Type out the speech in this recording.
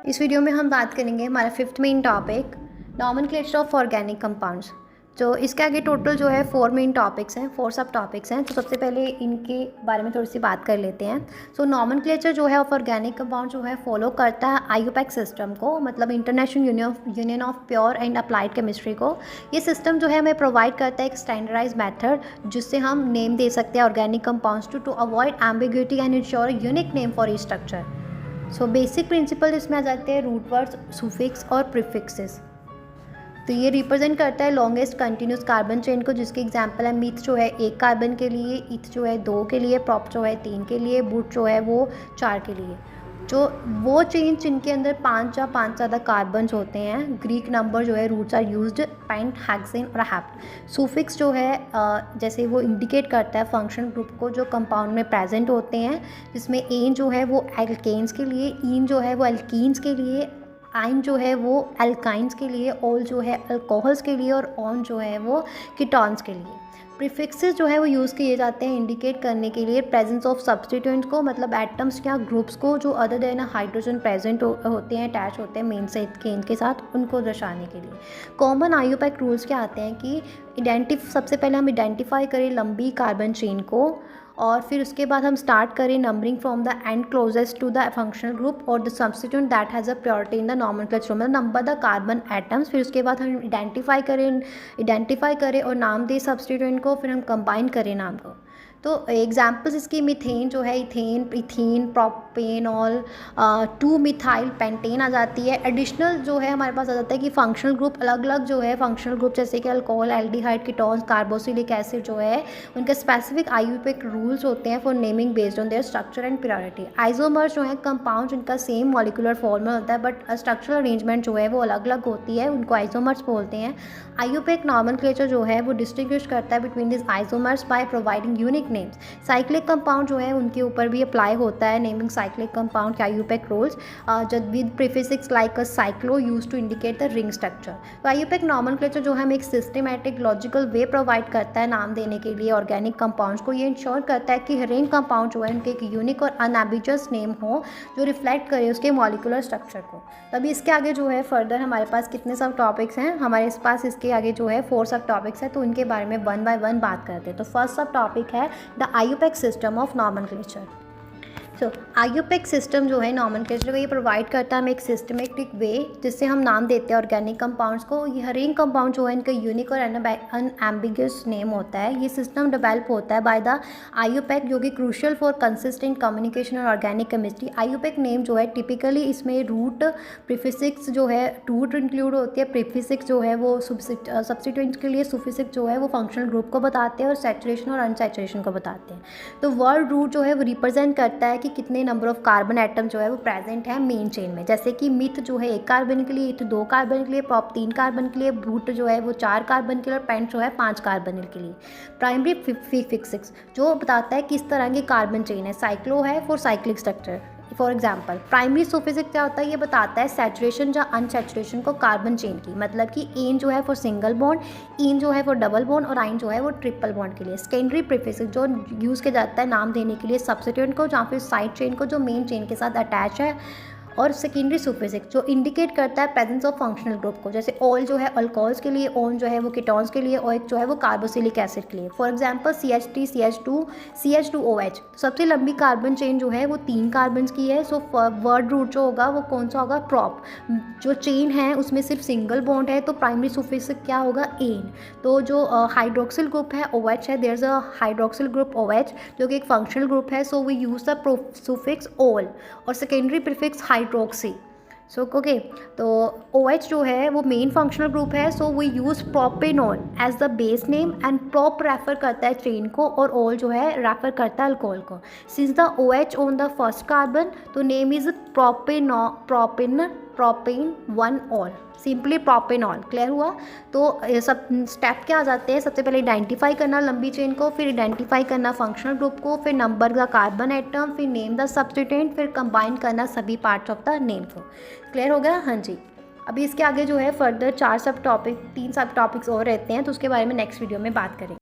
इस वीडियो में हम बात करेंगे हमारा fifth main topic nomenclature of organic compounds. तो इसके आगे टोटल जो है 4 मेन टॉपिक्स हैं, 4 सब टॉपिक्स हैं। तो सबसे पहले इनके बारे में थोड़ी सी बात कर लेते हैं। सो नॉमेनक्लेचर जो है ऑफ ऑर्गेनिक कंपाउंड जो है फॉलो करता है IUPAC सिस्टम को, मतलब international union of pure and applied chemistry को। ये सिस्टम जो है हमें प्रोवाइड करता है एक स्टैंडर्डाइज मेथड जिससे हम नेम दे सकते हैं organic compounds to avoid ambiguity and ensure a unique name for each structure. So basic principle इसमें आ जाते हैं रूट वर्ड्स, सुफिक्स और प्रीफिक्सेस। तो ये रिप्रेजेंट करता है लॉन्गेस्ट कंटिन्यूस कार्बन चेन को, जिसकी एग्जांपल है मीथ जो है 1 कार्बन के लिए, ईथ जो है 2 के लिए, प्रॉप जो है 3 के लिए, बूट जो है वो 4 के लिए। जो वो चेन जिनके अंदर 5 या 5 ज़्यादा कार्बन होते हैं, ग्रीक नंबर जो है roots are used, pent, hexane और हैप्ट। सुफिक्स जो है जैसे वो इंडिकेट करता है फंक्शनल ग्रुप को जो कंपाउंड में प्रेजेंट होते हैं, जिसमें एन जो है वो एल्केन्स के लिए, इन जो है वो एल्कीन्स के लिए, आइन जो है वो एल्काइंस के लिए, ऑल जो है अल्कोहल्स के लिए और ऑन जो है वो कीटॉन्स के लिए। प्रीफिक्सेस जो है वो यूज़ किए जाते हैं इंडिकेट करने के लिए प्रेजेंस ऑफ सब्स्टिट्यूएंट्स को, मतलब एटम्स या ग्रुप्स को जो अदर देन हाइड्रोजन प्रेजेंट होते हैं, अटैच होते हैं मेन से के साथ, उनको दर्शाने के लिए। कॉमन IUPAC रूल्स क्या आते हैं कि सबसे पहले हम आइडेंटिफाई करें लंबी कार्बन चेन को, और फिर उसके बाद हम स्टार्ट करें numbering from the end closest to the functional group और the substituent that has a purity in the nomenclature, मतलब नंबर द कार्बन एटम्स। फिर उसके बाद हम आइडेंटिफाई करें और नाम दें सब्स्टिट्यूएंट को, फिर हम कंबाइन करें नाम को। तो एग्जाम्पल्स इसकी मीथेन जो है, इथेन, प्रोपेनॉल, 2 मिथाइल पेंटेन आ जाती है। एडिशनल जो है हमारे पास आ जाता है कि फंक्शनल ग्रुप अलग अलग जो है फंक्शनल ग्रुप, जैसे कि alcohol, aldehyde, ketones, carboxylic acid जो है, उनके स्पेसिफिक IUPAC रूल्स होते हैं for naming based on their structure and purity. Isomers जो है कंपाउंड जिनका सेम मॉलिक्यूलर फॉर्मूला होता है बट स्ट्रक्चरल अरेंजमेंट जो है वो अलग अलग होती है, उनको आइसोमर्स बोलते हैं। IUPAC नॉमेनक्लेचर जो है वो डिस्टिंग्विश करता है between this isomers by providing unique names. Cyclic compound जो है उनके ऊपर भी अप्लाई होता है नेमिंग साइक्लिक कंपाउंड के IUPAC रूल्स जब with prefix like a cyclo use to indicate the ring structure. तो IUPAC नॉमेनक्लेचर जो है हमें एक सिस्टमेटिक लॉजिकल वे प्रोवाइड करता है नाम देने के लिए ऑर्गेनिक कंपाउंड्स को। ये इंश्योर करता है कि हर एक कंपाउंड जो है उनके एक यूनिक और अनएम्बिगुअस नेम हो जो रिफ्लेक्ट करे उसके मॉलिक्यूलर स्ट्रक्चर को। तो अभी इसके आगे जो है फर्दर हमारे पास कितने सब टॉपिक्स हैं, हमारे पास इसके आगे जो है 4 सब टॉपिक्स हैं, तो उनके बारे में 1 बाय 1 बात करते हैं। तो फर्स्ट सब टॉपिक है the IUPAC system of nomenclature. तो IUPAC सिस्टम जो है नॉमेनक्लेचर को ये प्रोवाइड करता है हमें एक सिस्टमेटिक वे जिससे हम नाम देते हैं ऑर्गेनिक कंपाउंड्स को। ये हर एक कंपाउंड जो है इनका यूनिक और अनएम्बिगुअस नेम होता है। ये सिस्टम डेवलप होता है बाय द IUPAC जो कि क्रूशियल फॉर कंसिस्टेंट कम्युनिकेशन और ऑर्गेनिक केमिस्ट्री। IUPAC नेम जो है टिपिकली इसमें रूट प्रीफिक्स जो है रूट इंक्लूड होती है, प्रीफिक्स जो है वो सब्स्टिट्यूएंट्स के लिए, सुफिक्स जो है वो फंक्शनल ग्रुप को बताते हैं और सैचुरेशन और अनसैचुरेशन को बताते हैं। तो वर्ड रूट जो है वो रिप्रेजेंट करता है कि कितने नंबर ऑफ कार्बन एटम जो है वो प्रेजेंट है मेन चेन में, जैसे कि मिथ जो है 1 कार्बन के लिए, इथ 2 कार्बन के लिए, प्रॉप 3 कार्बन के लिए, बूट जो है वो 4 कार्बन के लिए और पेंट जो है 5 कार्बन के लिए। प्राइमरी प्रीफिक्स जो बताता है किस तरह की कार्बन चेन है, साइक्लो है for cyclic structure. For example primary suffix क्या होता है, ये बताता है सैचुरेशन या अनसैचुरेशन को कार्बन चेन की, मतलब कि एन जो है फॉर सिंगल बॉन्ड, इन जो है फॉर डबल बॉन्ड और आइन जो है वो ट्रिपल बॉन्ड के लिए। सेकेंडरी प्रीफिक्स जो यूज़ किया जाता है नाम देने के लिए सब्स्टिट्यूएंट को या फिर साइड चेन को जो मेन चेन के साथ अटैच है। और सेकेंडरी सुफिक्स जो इंडिकेट करता है प्रेजेंस ऑफ फंक्शनल ग्रुप को, जैसे ऑल जो है अल्कोहल्स के लिए, ऑन जो है वो कीटोन्स के लिए, और एक जो है वो कार्बोक्सिलिक एसिड के लिए। For example CH3 CH2 CH2OH। सबसे लंबी कार्बन चेन जो है वो 3 कार्बन की है। सो वर्ड रूट जो होगा वो कौन सा होगा, प्रॉप। जो चेन है उसमें सिर्फ सिंगल बॉन्ड है तो प्राइमरी सुफिक्स क्या होगा, एन। तो जो हाइड्रोक्सिल ग्रुप है OH है, there is a hydroxyl group OH जो कि एक फंक्शनल ग्रुप है, so we use the suffix ol. और secondary prefix hydroxy. So okay, तो OH जो है वो मेन फंक्शनल ग्रुप है, so we use propanol as the base name and prop refer करता है चेन को और ऑल जो है रेफर करता है अल्कोहल को। Since the OH on the first carbon तो name is propane 1 ol, simply propanol. Clear हुआ? तो ये सब स्टेप क्या आ जाते हैं, सबसे पहले आइडेंटिफाई करना लंबी चेन को, फिर आइडेंटिफाई करना फंक्शनल ग्रुप को, फिर नंबर द कार्बन एटम, फिर नेम द सब्स्टिट्यूएंट, फिर कंबाइन करना सभी पार्ट्स ऑफ द नेम को। क्लियर हो गया? हाँ जी। अभी इसके आगे जो है फर्दर 3 सब टॉपिक्स और रहते हैं, तो उसके बारे में नेक्स्ट वीडियो में बात करेंगे।